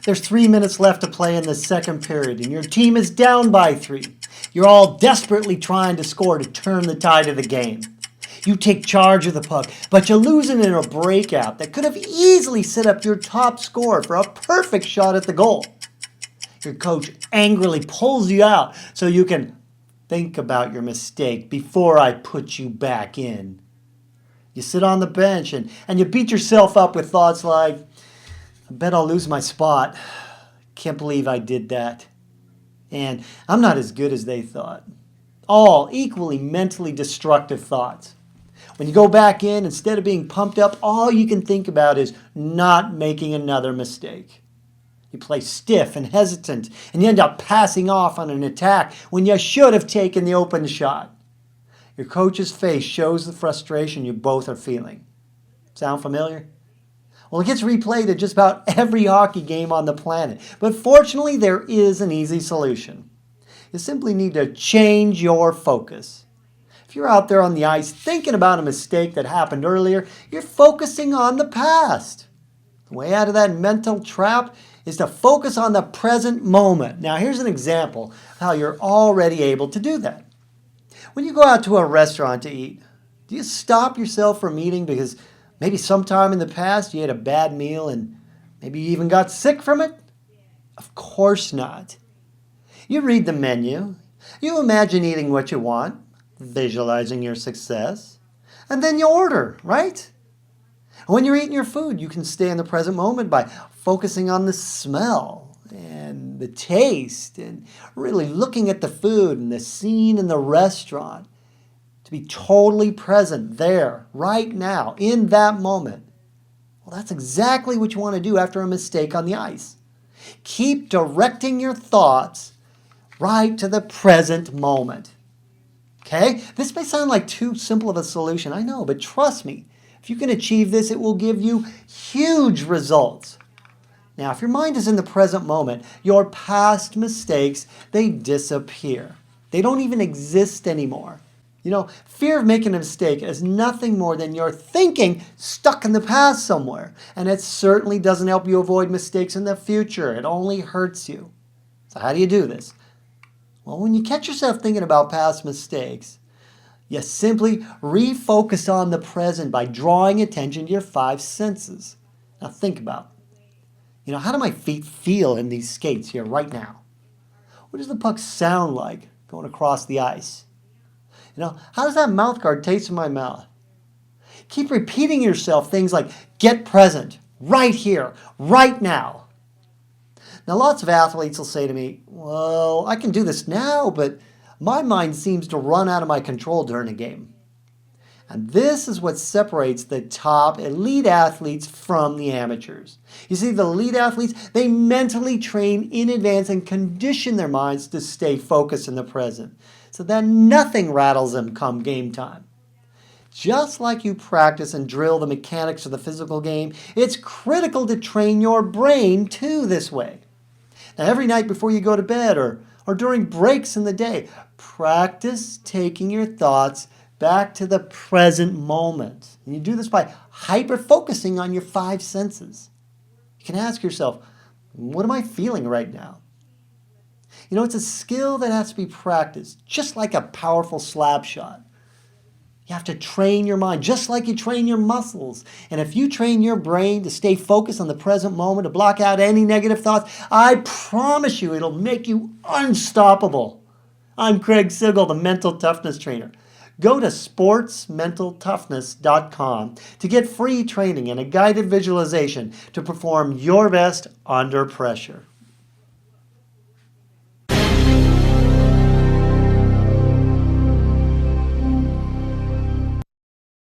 There's 3 minutes left to play in the second period, and your team is down by 3. You're all desperately trying to score to turn the tide of the game. You take charge of the puck, but you lose it in a breakout that could have easily set up your top scorer for a perfect shot at the goal. Your coach angrily pulls you out so you can think about your mistake before I put you back in. You sit on the bench and you beat yourself up with thoughts like, I bet I'll lose my spot. Can't believe I did that. And I'm not as good as they thought. All equally mentally destructive thoughts. When you go back in, instead of being pumped up, all you can think about is not making another mistake. You play stiff and hesitant, and you end up passing off on an attack when you should have taken the open shot. Your coach's face shows the frustration you both are feeling. Sound familiar? Well, it gets replayed at just about every hockey game on the planet. But fortunately, there is an easy solution. You simply need to change your focus. If you're out there on the ice thinking about a mistake that happened earlier, you're focusing on the past. The way out of that mental trap is to focus on the present moment. Now, here's an example of how you're already able to do that. When you go out to a restaurant to eat, do you stop yourself from eating because maybe sometime in the past you had a bad meal and maybe you even got sick from it? Of course not. You read the menu, you imagine eating what you want, visualizing your success, and then you order, right? When you're eating your food, you can stay in the present moment by focusing on the smell and the taste and really looking at the food and the scene in the restaurant. To be totally present there, right now, in that moment. Well, that's exactly what you want to do after a mistake on the ice. Keep directing your thoughts right to the present moment. Okay? This may sound like too simple of a solution, I know, but trust me, if you can achieve this, it will give you huge results. Now, if your mind is in the present moment, your past mistakes, they disappear. They don't even exist anymore. You know, fear of making a mistake is nothing more than your thinking stuck in the past somewhere. And it certainly doesn't help you avoid mistakes in the future. It only hurts you. So how do you do this? Well, when you catch yourself thinking about past mistakes, you simply refocus on the present by drawing attention to your 5 senses. Now think about it. How do my feet feel in these skates here right now? What does the puck sound like going across the ice? How does that mouth guard taste in my mouth? Keep repeating yourself things like, get present, right here, right now. Now, lots of athletes will say to me, well, I can do this now, but my mind seems to run out of my control during a game. And this is what separates the top elite athletes from the amateurs. You see, the elite athletes, they mentally train in advance and condition their minds to stay focused in the present, so that nothing rattles them come game time. Just like you practice and drill the mechanics of the physical game, it's critical to train your brain too this way. Now, every night before you go to bed or during breaks in the day, practice taking your thoughts back to the present moment. And you do this by hyper-focusing on your 5 senses. You can ask yourself, what am I feeling right now? It's a skill that has to be practiced, just like a powerful slap shot. You have to train your mind, just like you train your muscles. And if you train your brain to stay focused on the present moment, to block out any negative thoughts, I promise you it'll make you unstoppable. I'm Craig Sigl, the Mental Toughness Trainer. Go to sportsmentaltoughness.com to get free training and a guided visualization to perform your best under pressure.